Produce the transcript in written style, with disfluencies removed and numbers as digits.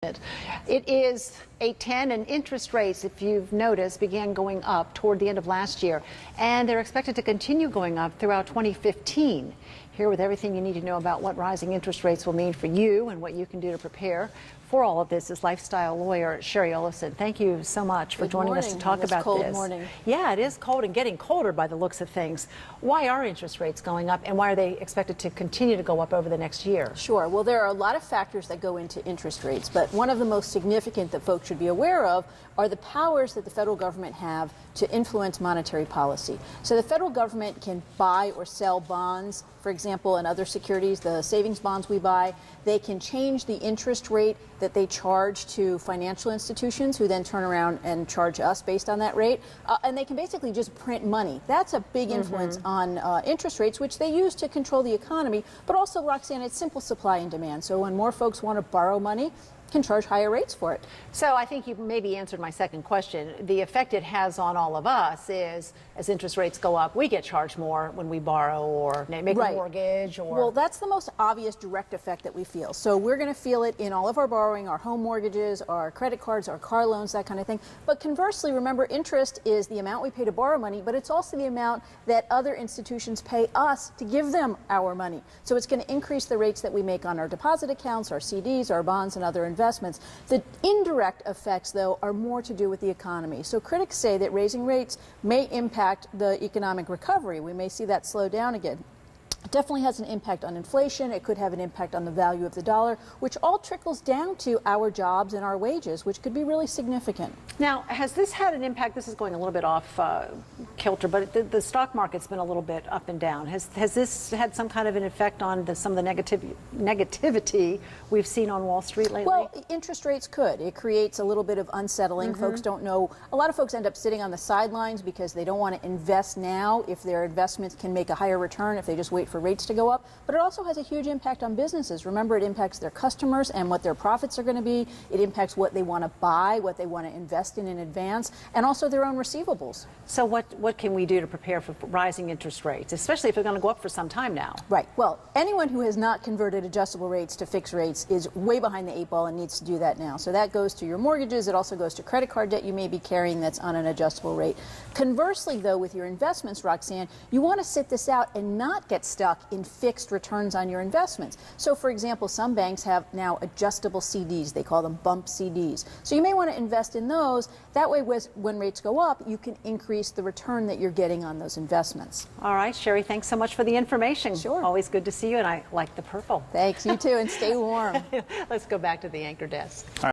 It is 8:10, and interest rates, if you've noticed, began going up toward the end of last year, and they're expected to continue going up throughout 2015. Here with everything you need to know about what rising interest rates will mean for you and what you can do to prepare for all of this is lifestyle lawyer Shari Olefson. Thank you so much for joining us to talk about cold this. Morning. Yeah, it is cold and getting colder by the looks of things. Why are interest rates going up, and why are they expected to continue to go up over the next year? Sure. Well, there are a lot of factors that go into interest rates, but one of the most significant that folks should be aware of are the powers that the federal government have to influence monetary policy. So the federal government can buy or sell bonds, for example, and other securities, the savings bonds we buy. They can change the interest rate that they charge to financial institutions, who then turn around and charge us based on that rate. And they can basically just print money. That's a big influence on interest rates, which they use to control the economy. But also, Roxanne, it's simple supply and demand. So when more folks want to borrow money, can charge higher rates for it. So I think you maybe answered my second question. The effect it has on all of us is, as interest rates go up, we get charged more when we borrow or make a mortgage. Well, that's the most obvious direct effect that we feel. So we're going to feel it in all of our borrowing, our home mortgages, our credit cards, our car loans, that kind of thing. But conversely, remember, interest is the amount we pay to borrow money, but it's also the amount that other institutions pay us to give them our money. So it's going to increase the rates that we make on our deposit accounts, our CDs, our bonds, and other investments. The indirect effects, though, are more to do with the economy. So critics say that raising rates may impact the economic recovery. We may see that slow down again. It definitely has an impact on inflation. It could have an impact on the value of the dollar, which all trickles down to our jobs and our wages, which could be really significant. Now, has this had an impact? This is going a little bit off kilter, but the stock market's been a little bit up and down. Has this had some kind of an effect on some of the negativity we've seen on Wall Street lately? Well, interest rates could. It creates a little bit of unsettling. Folks don't know. A lot of folks end up sitting on the sidelines because they don't want to invest now if their investments can make a higher return if they just wait for rates to go up. But it also has a huge impact on businesses. Remember, it impacts their customers and what their profits are going to be. It impacts what they want to buy, what they want to invest in advance, and also their own receivables. So what can we do to prepare for rising interest rates, especially if they're going to go up for some time now? Right. Well, anyone who has not converted adjustable rates to fixed rates is way behind the eight ball and needs to do that now. So that goes to your mortgages. It also goes to credit card debt you may be carrying that's on an adjustable rate. Conversely, though, with your investments, Roxanne, you want to sit this out and not get stuck in fixed returns on your investments. So, for example, some banks have now adjustable CDs. They call them bump CDs. So you may want to invest in those. That way, when rates go up, you can increase the return that you're getting on those investments. All right, Shari, thanks so much for the information. Sure. Always good to see you, and I like the purple. Thanks. You too, and stay warm. Let's go back to the anchor desk.